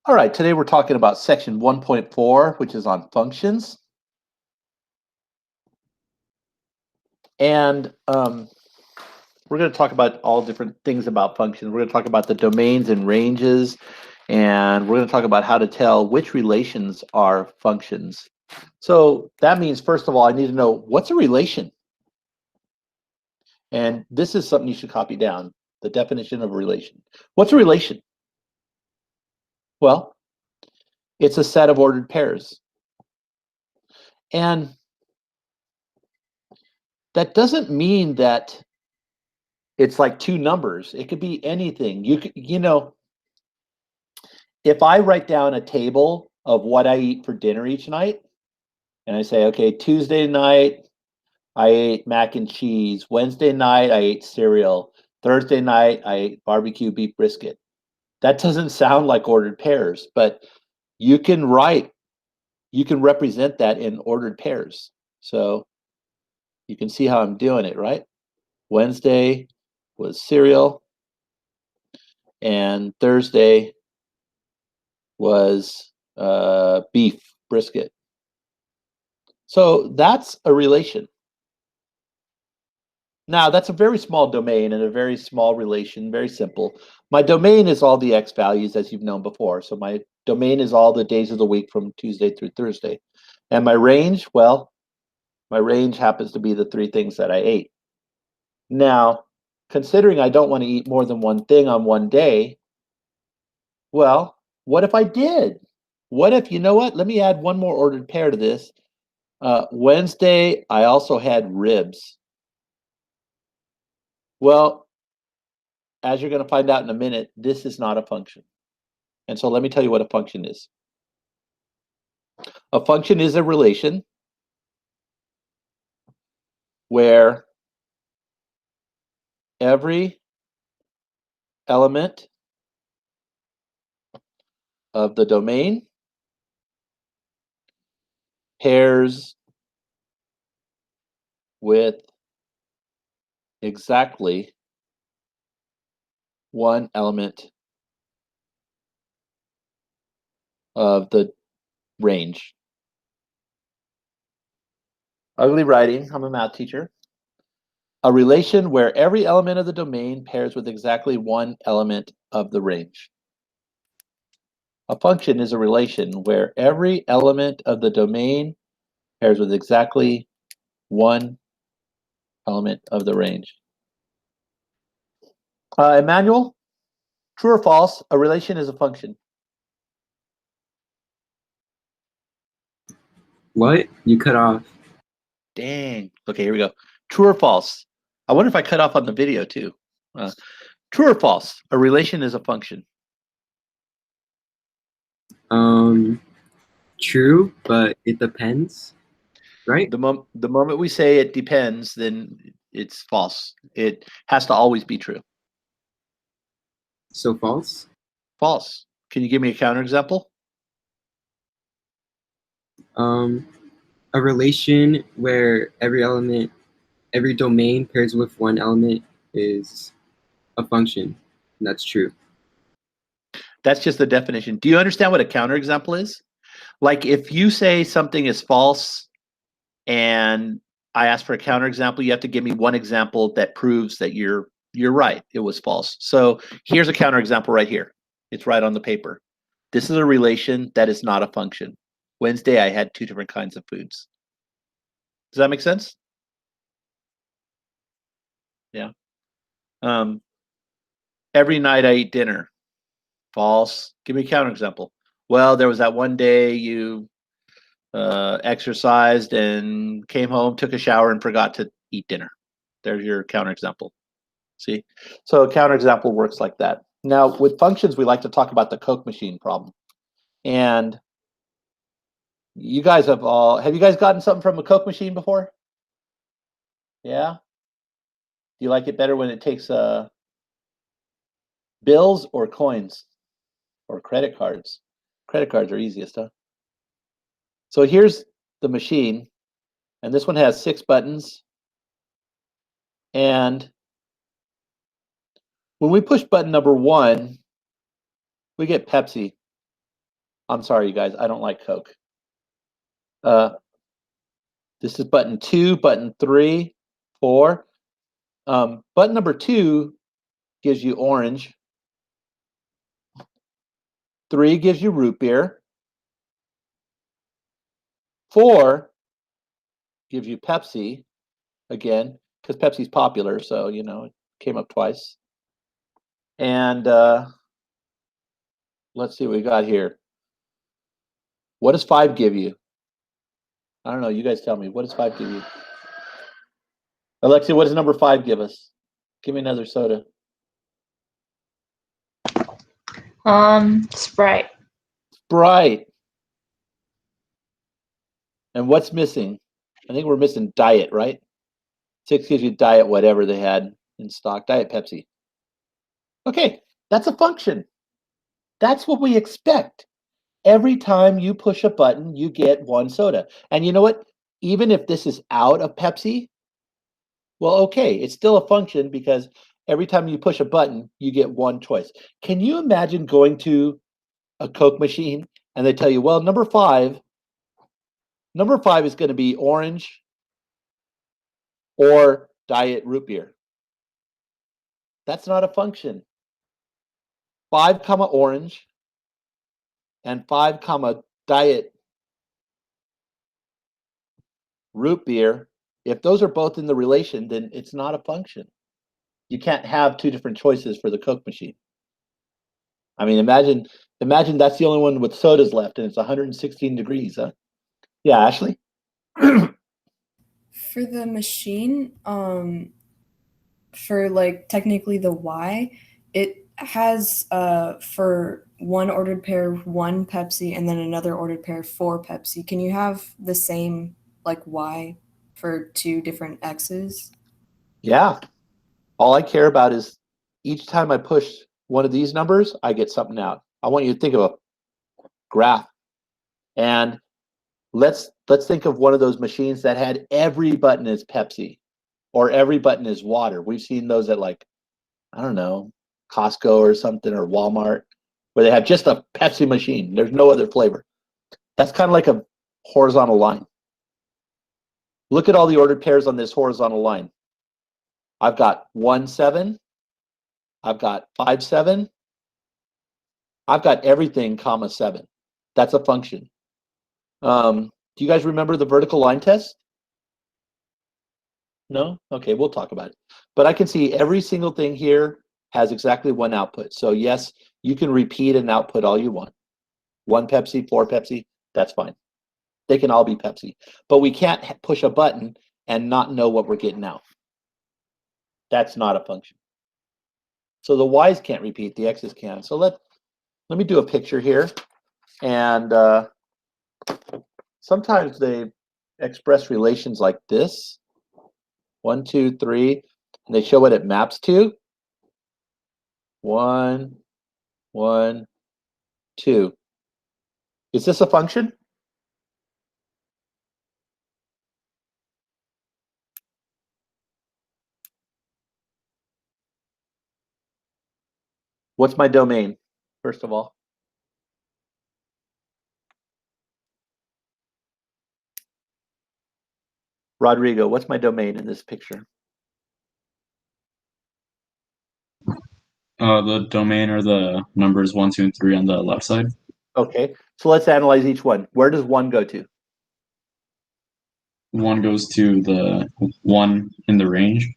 All right, today we're talking about section 1.4, which is on functions. And we're going to talk about all different things about functions. We're going to talk about the domains and ranges, and we're going to talk about how to tell which relations are functions. So that means, first of all, I need to know what's a relation. And this is something you should copy down, the definition of a relation. What's a relation? Well, it's a set of ordered pairs. And that doesn't mean that it's like two numbers. It could be anything. If I write down a table of what I eat for dinner each night, and I say, okay, Tuesday night, I ate mac and cheese. Wednesday night, I ate cereal. Thursday night, I ate barbecue beef brisket. That doesn't sound like ordered pairs, but you can represent that in ordered pairs. So you can see how I'm doing it, right? Wednesday was cereal, and Thursday was beef brisket. So that's a relation. Now, that's a very small domain and a very small relation, very simple. My domain is all the x values, as you've known before. So my domain is all the days of the week from Tuesday through Thursday. And my range, well, my range happens to be the three things that I ate. Now, considering I don't want to eat more than one thing on one day, well, what if I did? What if, you know what? Let me add one more ordered pair to this. Wednesday, I also had ribs. Well, as you're going to find out in a minute, this is not a function. And so let me tell you what a function is. A function is a relation where every element of the domain pairs with exactly one element of the range. Ugly writing, I'm a math teacher. A relation where every element of the domain pairs with exactly one element of the range. A function is a relation where every element of the domain pairs with exactly one element of the range. Emmanuel, true or false, a relation is a function? What? You cut off. Dang. Okay, here we go. True or false? I wonder if I cut off on the video too. True or false, a relation is a function? Um, True, but it depends, right? The moment we say it depends, then it's false. It has to always be true. So false. False. Can you give me a counterexample? Um, a relation where every domain pairs with one element is a function. And that's true. That's just the definition. Do you understand what a counterexample is? Like if you say something is false and I ask for a counterexample, you have to give me one example that proves that you're right. It was false. So here's a counterexample right here. It's right on the paper. This is a relation that is not a function. Wednesday, I had two different kinds of foods. Does that make sense? Yeah. Every night I eat dinner. False. Give me a counterexample. Well, there was that one day you exercised and came home, took a shower, and forgot to eat dinner. There's your counterexample. See? So a counterexample works like that. Now, with functions, we like to talk about the Coke machine problem. And you guys have you guys gotten something from a Coke machine before? Yeah? Do you like it better when it takes bills or coins or credit cards? Credit cards are easiest, huh? So here's the machine, and this one has 6 buttons. And when we push button number 1, we get Pepsi. I'm sorry, you guys. I don't like Coke. This is button 2, button 3, 4. Button number 2 gives you orange. 3 gives you root beer. 4 gives you Pepsi, again, because Pepsi's popular, so, you know, it came up twice. And let's see what we got here. What does 5 give you? I don't know. You guys tell me. What does 5 give you? Alexia, what does number 5 give us? Give me another soda. Sprite. Sprite. And what's missing? I think we're missing Diet, right? 6 gives you Diet, whatever they had in stock. Diet Pepsi. Okay, that's a function. That's what we expect. Every time you push a button, you get one soda. And you know what? Even if this is out of Pepsi, well, okay, it's still a function because every time you push a button, you get one choice. Can you imagine going to a Coke machine and they tell you, well, number five is going to be orange or diet root beer? That's not a function. 5 comma orange and 5 comma diet root beer, if those are both in the relation, then it's not a function. You can't have two different choices for the Coke machine. I mean, imagine that's the only one with sodas left and it's 116 degrees, huh? Yeah, Ashley? For the machine, for like technically the Y, it has for one ordered pair 1 Pepsi and then another ordered pair 4 Pepsi. Can you have the same like Y for 2 different X's? Yeah. All I care about is each time I push one of these numbers, I get something out. I want you to think of a graph. And let's think of one of those machines that had every button is Pepsi or every button is water. We've seen those at, like, I don't know, Costco or something, or Walmart, where they have just a Pepsi machine. There's no other flavor. That's kind of like a horizontal line. Look at all the ordered pairs on this horizontal line. I've got 1, 7. I've got 5, 7. I've got everything, comma 7. That's a function. Do you guys remember the vertical line test? No? Okay, we'll talk about it. But I can see every single thing here has exactly one output. So yes, you can repeat an output all you want. 1 Pepsi, 4 Pepsi, that's fine. They can all be Pepsi. But we can't push a button and not know what we're getting out. That's not a function. So the Y's can't repeat, the X's can. So let me do a picture here. And sometimes they express relations like this. 1, 2, 3. And they show what it maps to. 1, 1, 2. Is this a function? What's my domain, first of all? Rodrigo, what's my domain in this picture? The domain are the numbers 1, 2, and 3 on the left side. Okay, so let's analyze each one. Where does 1 go to? 1 goes to the 1 in the range.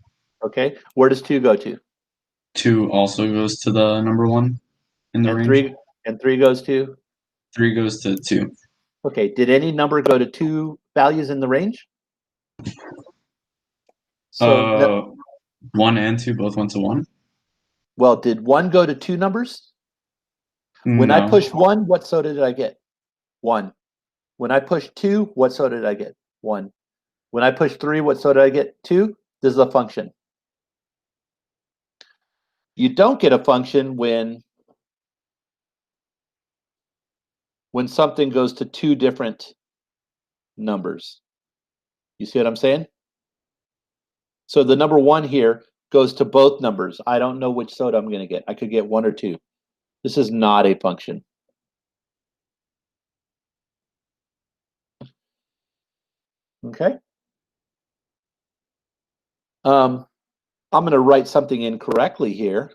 Okay, where does 2 go to? 2 also goes to the number 1 in the range. 3 goes to? 3 goes to 2. Okay, did any number go to 2 values in the range? So 1 and 2 both went to 1. Well, did 1 go to 2 numbers? When I pushed 1, what soda did I get? 1. When I pushed 2, what soda did I get? 1. When I pushed 3, what soda did I get? 2. This is a function. You don't get a function when something goes to 2 different numbers. You see what I'm saying? So the number 1 here goes to both numbers. I don't know which soda I'm going to get. I could get 1 or 2. This is not a function. Okay. I'm going to write something incorrectly here.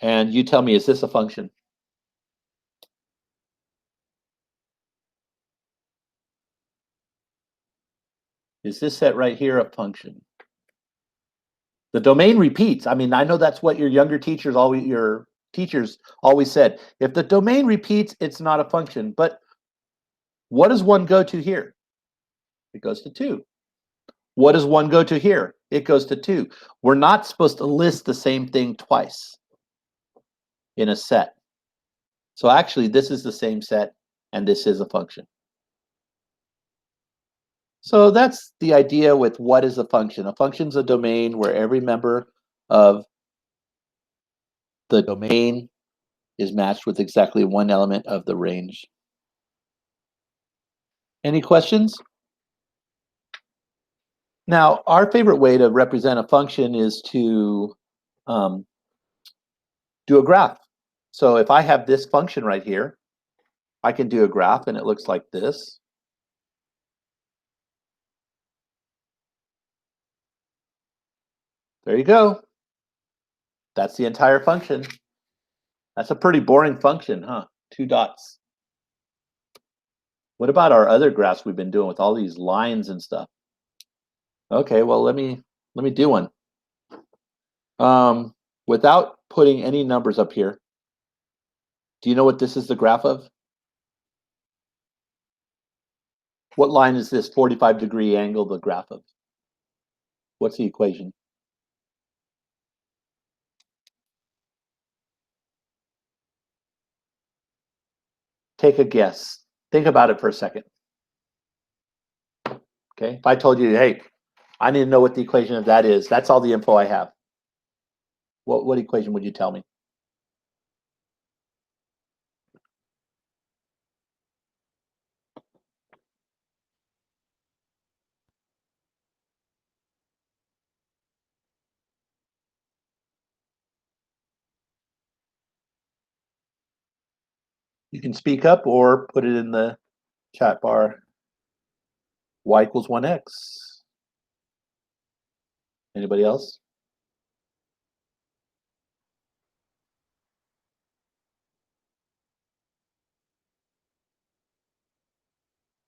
And you tell me, is this a function? Is this set right here a function? The domain repeats. I mean, I know that's what your younger teachers always said. If the domain repeats, it's not a function. But what does 1 go to here? It goes to 2. What does 1 go to here? It goes to 2. We're not supposed to list the same thing twice in a set. So actually, this is the same set, and this is a function. So that's the idea with what is a function. A function is a domain where every member of the domain is matched with exactly one element of the range. Any questions? Now, our favorite way to represent a function is to do a graph. So if I have this function right here, I can do a graph, and it looks like this. There you go. That's the entire function. That's a pretty boring function, huh? 2 dots. What about our other graphs we've been doing with all these lines and stuff? Okay, well, let me do one. Without putting any numbers up here, do you know what this is the graph of? What line is this 45-degree angle the graph of? What's the equation? Take a guess. Think about it for a second. Okay, if I told you, hey, I need to know what the equation of that is, that's all the info I have. What equation would you tell me? You can speak up or put it in the chat bar. Y equals 1x. Anybody else?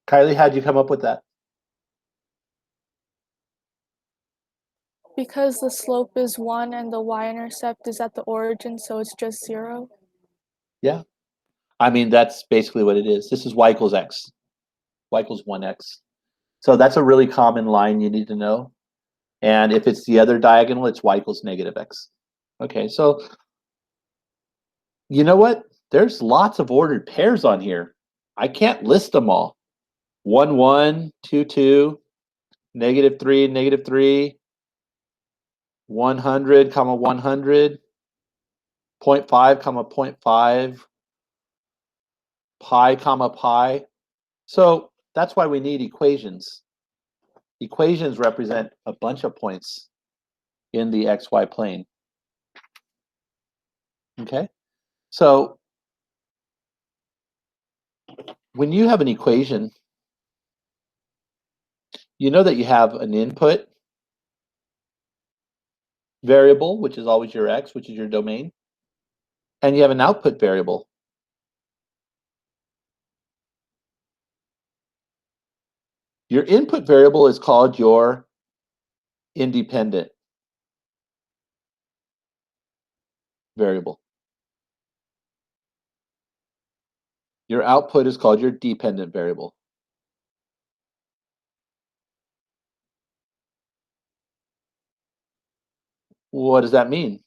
Kylie, how'd you come up with that? Because the slope is 1 and the y-intercept is at the origin, so it's just 0. Yeah. I mean, that's basically what it is. This is y equals x. Y equals 1x. So that's a really common line you need to know. And if it's the other diagonal, it's y equals negative x. Okay, so you know what? There's lots of ordered pairs on here. I can't list them all. 1, 1, 2, 2, -3, -3, 100, comma 100, 0.5, comma 0.5, pi, comma pi. So that's why we need equations. Equations represent a bunch of points in the xy plane. Okay, so when you have an equation, you know that you have an input variable, which is always your x, which is your domain, and you have an output variable. Your input variable is called your independent variable. Your output is called your dependent variable. What does that mean?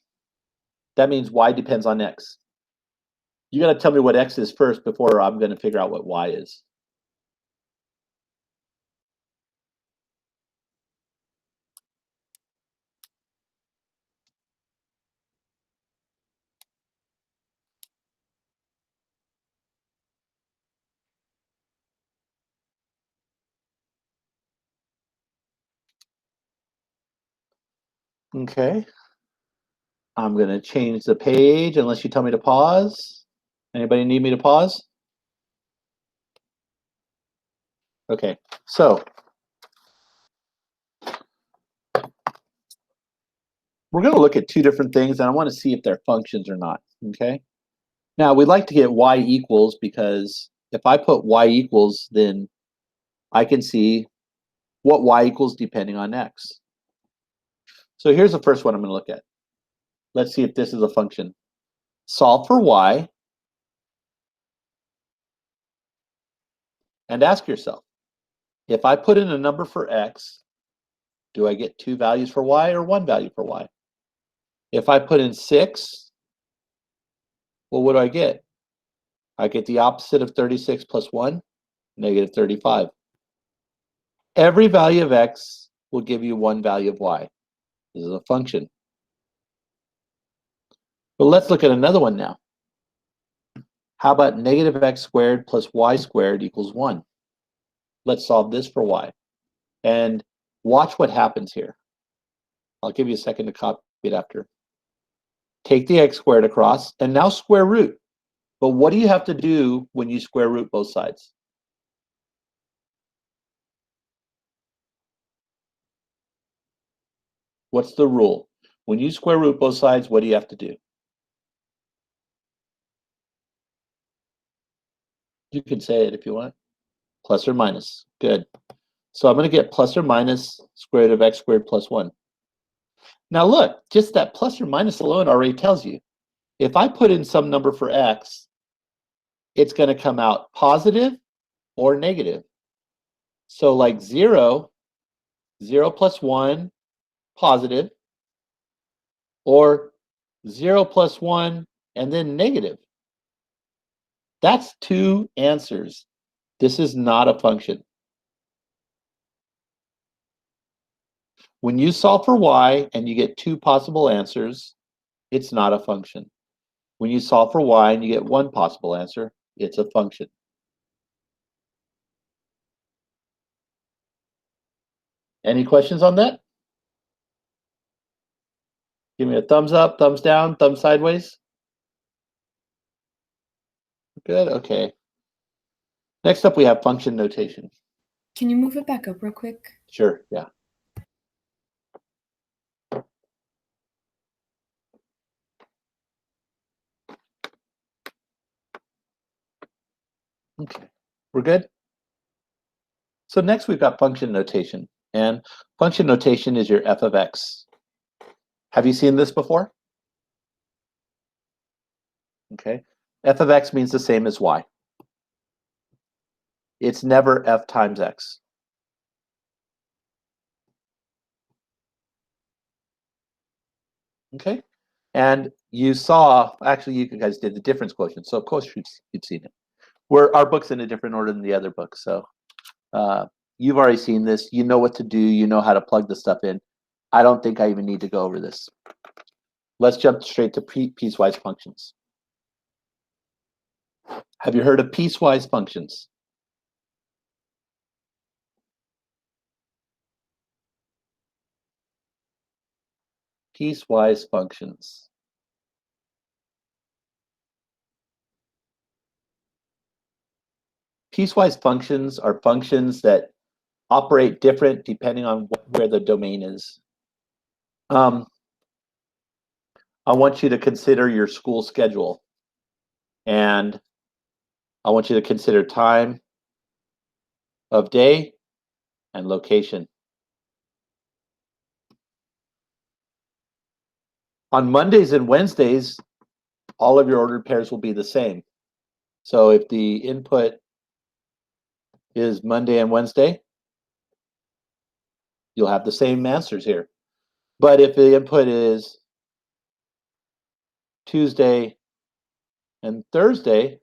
That means y depends on x. You got to tell me what x is first before I'm going to figure out what y is. Okay. I'm going to change the page unless you tell me to pause. Anybody need me to pause? Okay, so we're going to look at two different things, and I want to see if they're functions or not, okay? Now, we'd like to get y equals, because if I put y equals, then I can see what y equals depending on x. So here's the first one I'm going to look at. Let's see if this is a function. Solve for y and ask yourself, if I put in a number for x, do I get 2 values for y or 1 value for y? If I put in 6, well, what do I get? I get the opposite of 36 plus 1, negative 35. Every value of x will give you 1 value of y. This is a function. But let's look at another one now. How about negative x squared plus y squared equals 1? Let's solve this for y. And watch what happens here. I'll give you a second to copy it after. Take the x squared across, and now square root. But what do you have to do when you square root both sides? What's the rule? When you square root both sides, what do you have to do? You can say it if you want. Plus or minus. Good. So I'm going to get plus or minus square root of x squared plus 1. Now look, just that plus or minus alone already tells you. If I put in some number for x, it's going to come out positive or negative. So like 0, 0 plus 1, positive, or 0 plus 1 and then negative. That's 2 answers. This is not a function. When you solve for y and you get 2 possible answers, it's not a function. When you solve for y and you get 1 possible answer, it's a function. Any questions on that? Give me a thumbs up, thumbs down, thumbs sideways. Good, okay. Next up, we have function notation. Can you move it back up real quick? Sure, yeah. Okay, we're good? So next we've got function notation. And function notation is your f of x. Have you seen this before? Okay. F of x means the same as y. It's never f times x. Okay. And you saw, actually, you guys did the difference quotient, so of course you'd seen it. Our book's in a different order than the other book, so you've already seen this. You know what to do. You know how to plug the stuff in. I don't think I even need to go over this. Let's jump straight to piecewise functions. Have you heard of piecewise functions? Piecewise functions. Piecewise functions are functions that operate different depending on where the domain is. I want you to consider your school schedule, and I want you to consider time of day and location. On Mondays and Wednesdays, all of your ordered pairs will be the same. So if the input is Monday and Wednesday, you'll have the same answers here. But if the input is Tuesday and Thursday,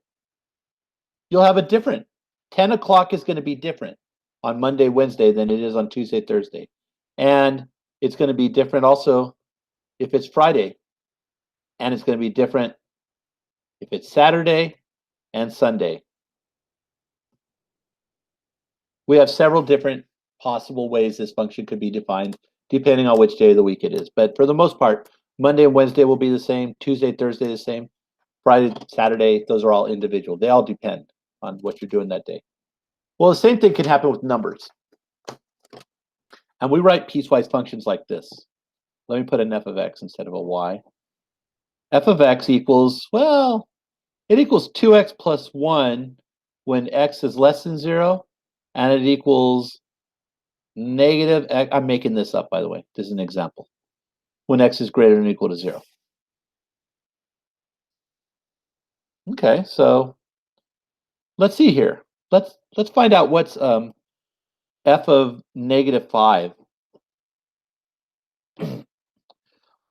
you'll have a different. 10 o'clock is going to be different on Monday, Wednesday than it is on Tuesday, Thursday. And it's going to be different also if it's Friday. And it's going to be different if it's Saturday and Sunday. We have several different possible ways this function could be defined depending on which day of the week it is. But for the most part, Monday and Wednesday will be the same, Tuesday, Thursday the same, Friday, Saturday, those are all individual. They all depend on what you're doing that day. Well, the same thing can happen with numbers. And we write piecewise functions like this. Let me put an f of x instead of a y. F of x equals, well, it equals 2x plus 1 when x is less than 0, and it equals negative x. I'm making this up, by the way. This is an example. When x is greater than or equal to 0. Okay, so let's see here. Let's find out what's f of negative 5.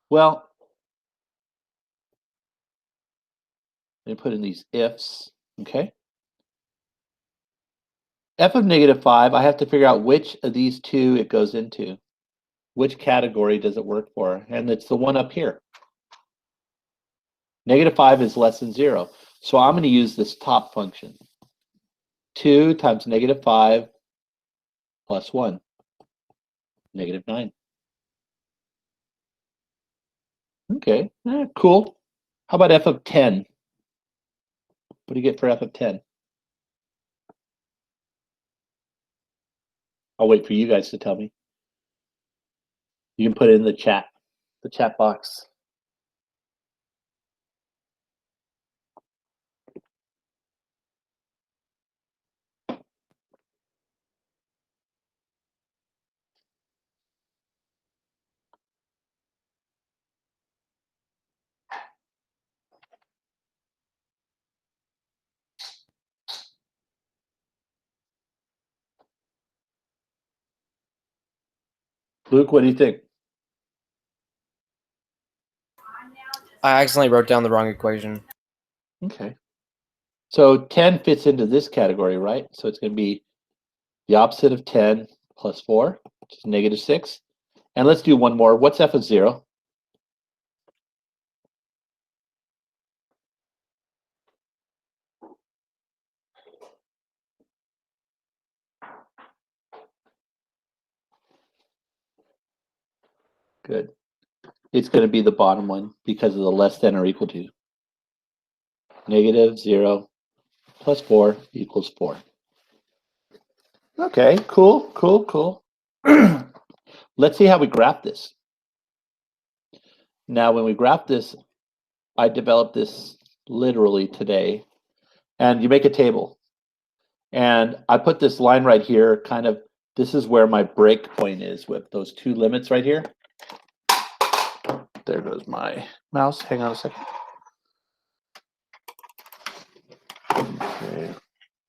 Well, let me put in these ifs, okay? F of negative 5, I have to figure out which of these two it goes into. Which category does it work for? And it's the one up here. Negative 5 is less than 0. So I'm going to use this top function. 2 times negative 5 plus 1. Negative 9. Okay, cool. How about f of 10? What do you get for f of 10? I'll wait for you guys to tell me. You can put it in the chat box. Luke, what do you think? I accidentally wrote down the wrong equation. Okay. So 10 fits into this category, right? So it's going to be the opposite of 10 plus 4, which is negative 6. And let's do one more. What's f of 0? Good. It's going to be the bottom one because of the less than or equal to. Negative 0 plus 4 equals 4. Okay, cool. Let's see how we graph this. Now, when we graph this, I developed this literally today. And you make a table. And I put this line right here, kind of, this is where my break point is with those two limits right here. There goes my mouse. Hang on a second. Okay,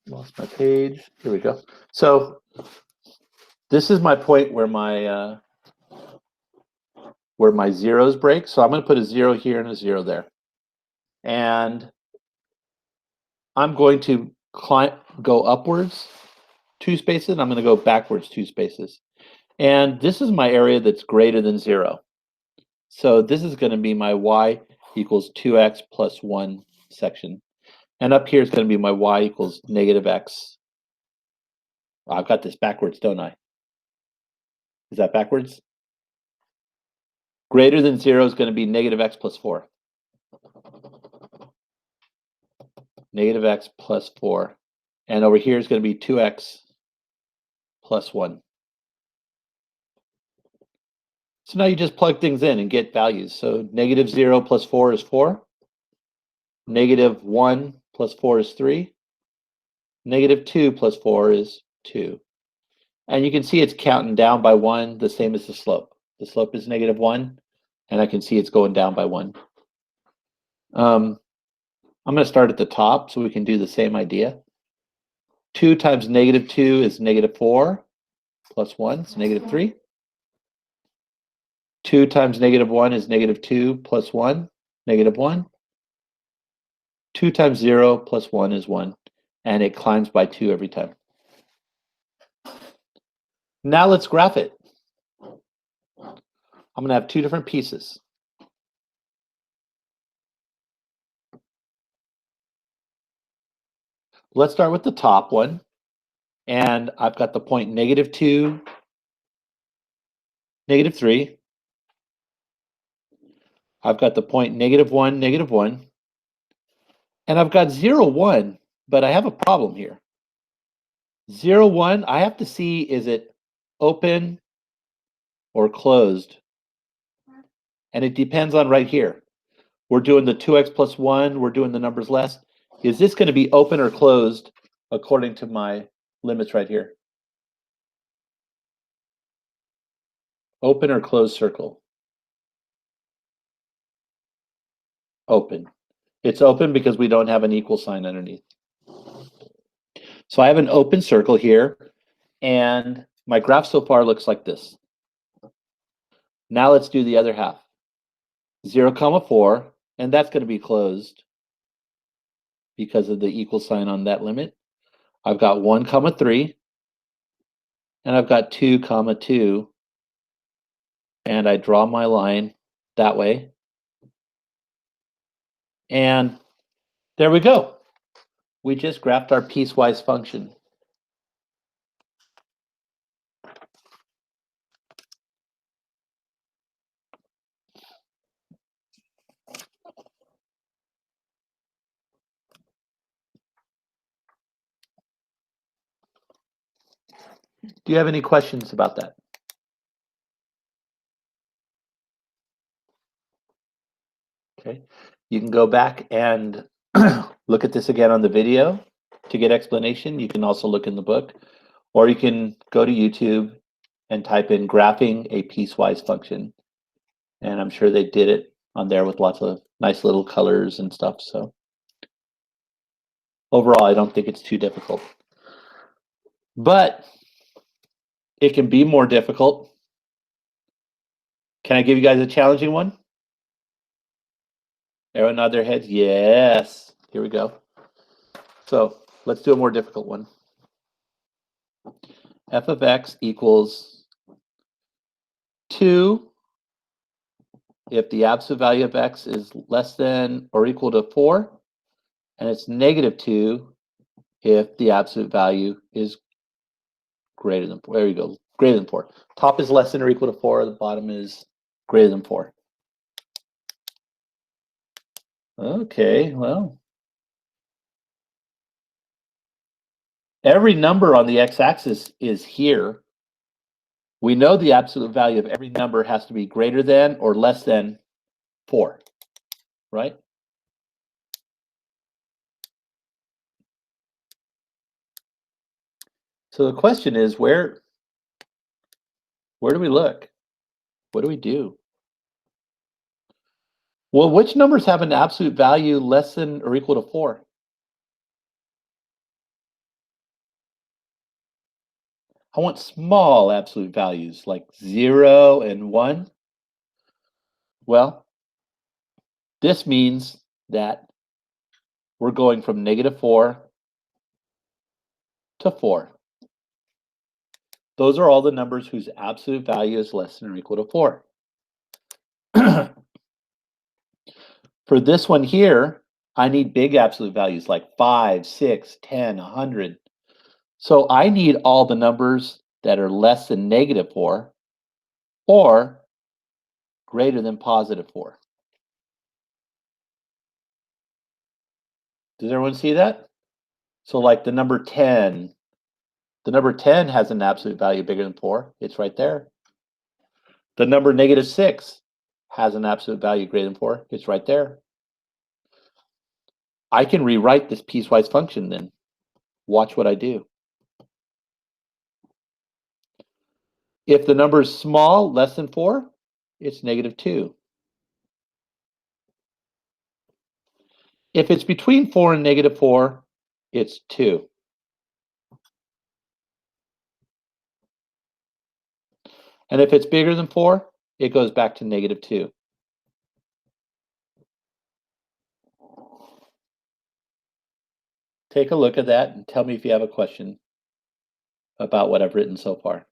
lost my page. Here we go. So this is my point where my zeros break. So I'm going to put a 0 here and a 0 there. And I'm going to go upwards 2 spaces, and I'm going to go backwards 2 spaces. And this is my area that's greater than 0. So this is going to be my y equals 2x plus 1 section. And up here is going to be my y equals negative x. I've got this backwards, don't I? Is that backwards? Greater than 0 is going to be negative x plus 4. Negative x plus 4. And over here is going to be 2x plus 1. So now you just plug things in and get values. So negative 0 plus 4 is 4. Negative 1 plus 4 is 3. Negative 2 plus 4 is 2. And you can see it's counting down by 1, the same as the slope. The slope is negative 1, and I can see it's going down by 1. I'm going to start at the top so we can do the same idea. 2 times negative 2 is negative 4, plus 1 is negative 3. 2 times negative 1 is negative 2, plus 1, negative 1. 2 times 0 plus 1 is 1, and it climbs by 2 every time. Now let's graph it. I'm going to have 2 different pieces. Let's start with the top one, and I've got the point negative 2, negative 3. I've got the point negative 1, negative 1. And I've got 0, 1, but I have a problem here. 0, 1, I have to see, is it open or closed? And it depends on right here. We're doing the 2x plus 1. We're doing the numbers less. Is this going to be open or closed according to my limits right here? Open or closed circle? Open. It's open because we don't have an equal sign underneath. So I have an open circle here, and my graph so far looks like this. Now let's do the other half. 0, 4, and that's going to be closed because of the equal sign on that limit. I've got 1, 3, and I've got 2, 2, and I draw my line that way. And there we go. We just graphed our piecewise function. Do you have any questions about that? Okay, you can go back and look at this again on the video to get explanation. You can also look in the book, or you can go to YouTube and type in graphing a piecewise function. And I'm sure they did it on there with lots of nice little colors and stuff. So overall, I don't think it's too difficult. But it can be more difficult. Can I give you guys a challenging one? Everyone nod their heads. Yes. Here we go. So let's do a more difficult one. F of x equals 2 if the absolute value of x is less than or equal to 4, and it's negative 2 if the absolute value is greater than 4. There you go. Greater than 4. Top is less than or equal to 4. The bottom is greater than 4. Okay, well. Every number on the x-axis is here. We know the absolute value of every number has to be greater than or less than 4, right? So the question is, where do we look? What do we do? Well, which numbers have an absolute value less than or equal to 4? I want small absolute values like 0 and 1. Well, this means that we're going from negative 4 to 4. Those are all the numbers whose absolute value is less than or equal to 4. For this one here, I need big absolute values like 5, 6, 10, 100. So I need all the numbers that are less than negative 4 or greater than positive 4. Does everyone see that? So like the number 10 has an absolute value bigger than 4. It's right there. The number negative 6 has an absolute value greater than 4. It's right there. I can rewrite this piecewise function then. Watch what I do. If the number is small, less than 4, it's negative 2. If it's between 4 and negative 4, it's 2. And if it's bigger than 4, it goes back to negative 2. Take a look at that and tell me if you have a question about what I've written so far.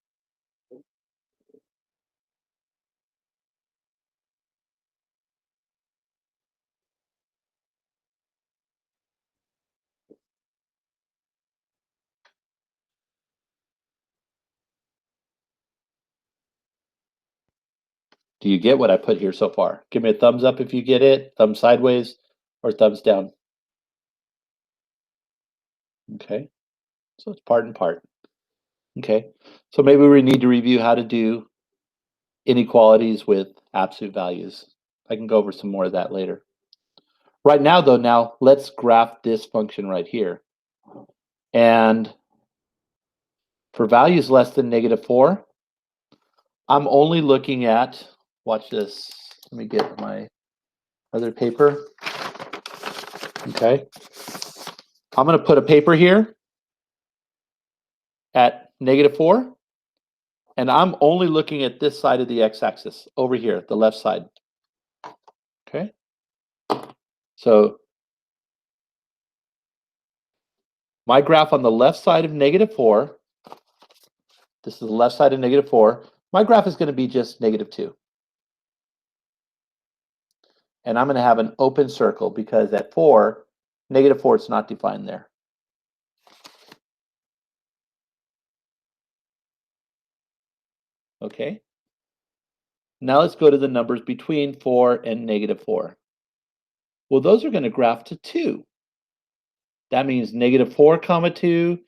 Do you get what I put here so far? Give me a thumbs up if you get it, thumbs sideways, or thumbs down. Okay, so it's part and part. Okay, so maybe we need to review how to do inequalities with absolute values. I can go over some more of that later. Right now, though, let's graph this function right here. And for values less than -4, I'm only looking at, watch this, let me get my other paper. Okay, I'm going to put a paper here at -4, and I'm only looking at this side of the x-axis, over here, the left side. Okay, so my graph on the left side of -4, this is the left side of -4, my graph is going to be just -2. And I'm going to have an open circle because at 4, -4 is not defined there. Okay. Now let's go to the numbers between 4 and -4. Well, those are going to graph to 2. That means -4, 2,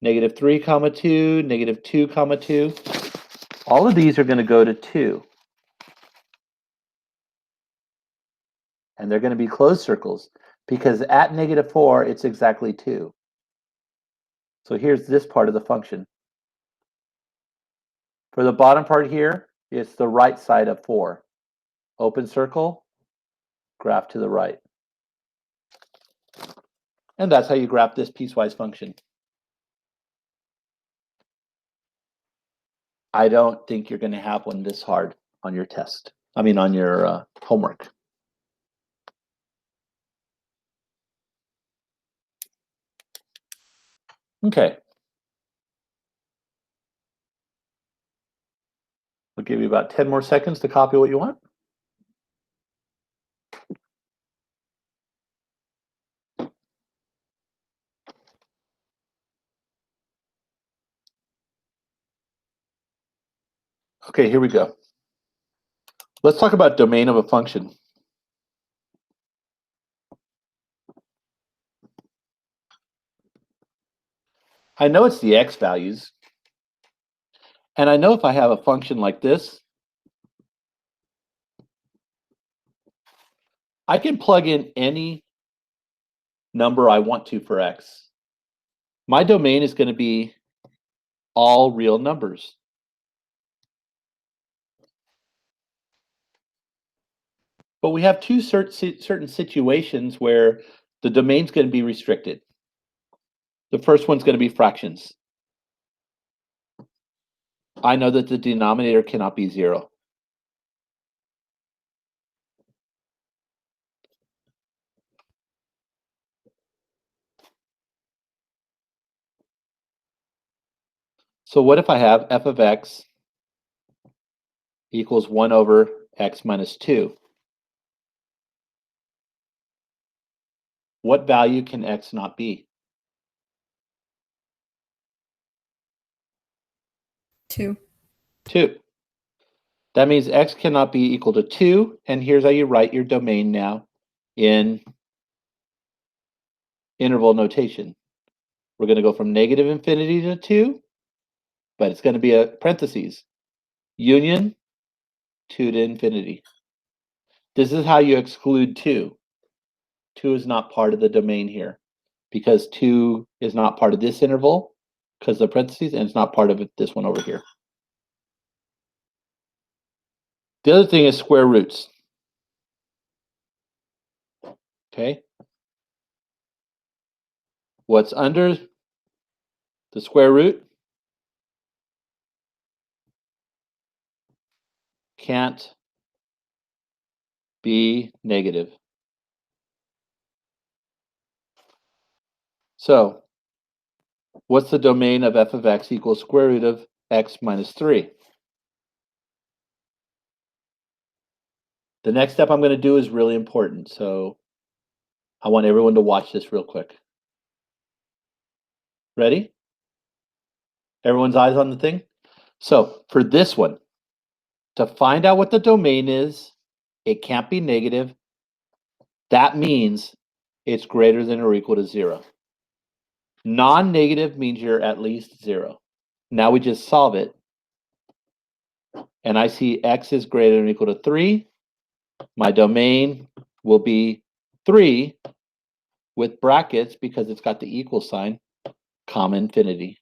-3, 2, -2, 2. All of these are going to go to 2. And they're going to be closed circles because at -4, it's exactly 2. So here's this part of the function. For the bottom part here, it's the right side of 4. Open circle, graph to the right. And that's how you graph this piecewise function. I don't think you're going to have one this hard on your test. I mean, on your homework. Okay. I'll give you about 10 more seconds to copy what you want. Okay, here we go. Let's talk about domain of a function. I know it's the x values. And I know if I have a function like this, I can plug in any number I want to for x. My domain is going to be all real numbers. But we have two certain situations where the domain's going to be restricted. The first one's going to be fractions. I know that the denominator cannot be 0. So what if I have f of x equals 1 over x minus 2? What value can x not be? 2. 2. That means x cannot be equal to 2, and here's how you write your domain now in interval notation. We're going to go from -infinity to 2, but it's going to be a parentheses, union 2 to infinity. This is how you exclude 2. 2 is not part of the domain here because 2 is not part of this interval because the parentheses, and it's not part of this one over here. The other thing is square roots. Okay. What's under the square root can't be negative. So what's the domain of f of x equals square root of x minus 3? The next step I'm going to do is really important, so I want everyone to watch this real quick. Ready? Everyone's eyes on the thing? So for this one, to find out what the domain is, it can't be negative. That means it's greater than or equal to 0. Non-negative means you're at least 0. Now we just solve it. And I see x is greater than or equal to 3. My domain will be 3 with brackets because it's got the equal sign, comma infinity.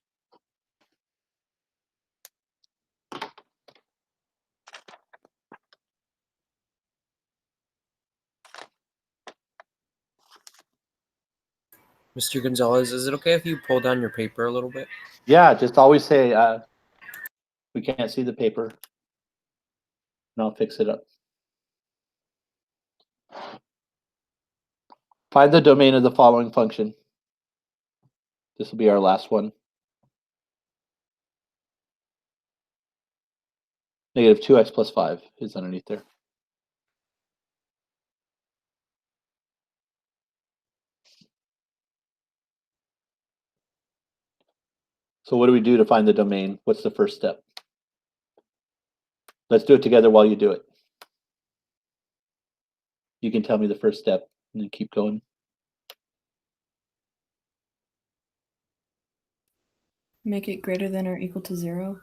Mr. Gonzalez, is it okay if you pull down your paper a little bit? Yeah, just always say, we can't see the paper. And I'll fix it up. Find the domain of the following function. This will be our last one. Negative 2x plus 5 is underneath there. So what do we do to find the domain? What's the first step? Let's do it together while you do it. You can tell me the first step and then keep going. Make it greater than or equal to 0.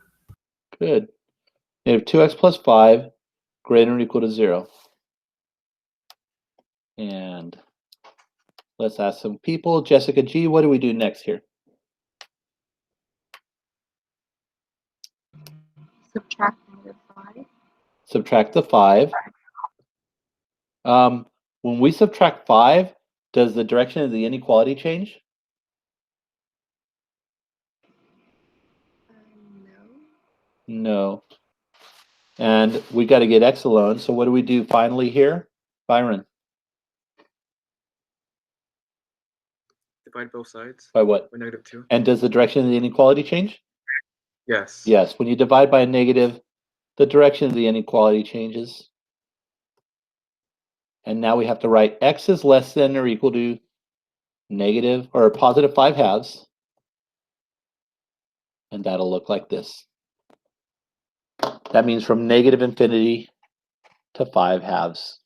Good. Negative 2x plus 5 greater than or equal to 0. And let's ask some people. Jessica G, what do we do next here? Subtract -5. Subtract the 5. When we subtract 5, does the direction of the inequality change? No. No. And we got to get x alone. So what do we do finally here? Byron, Divide both sides by what? by -2. And does the direction of the inequality change? Yes. Yes. When you divide by a negative, the direction of the inequality changes. And now we have to write x is less than or equal to negative or positive 5 halves. And that'll look like this. That means from negative infinity to 5 halves.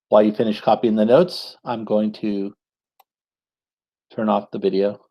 While you finish copying the notes, I'm going to turn off the video.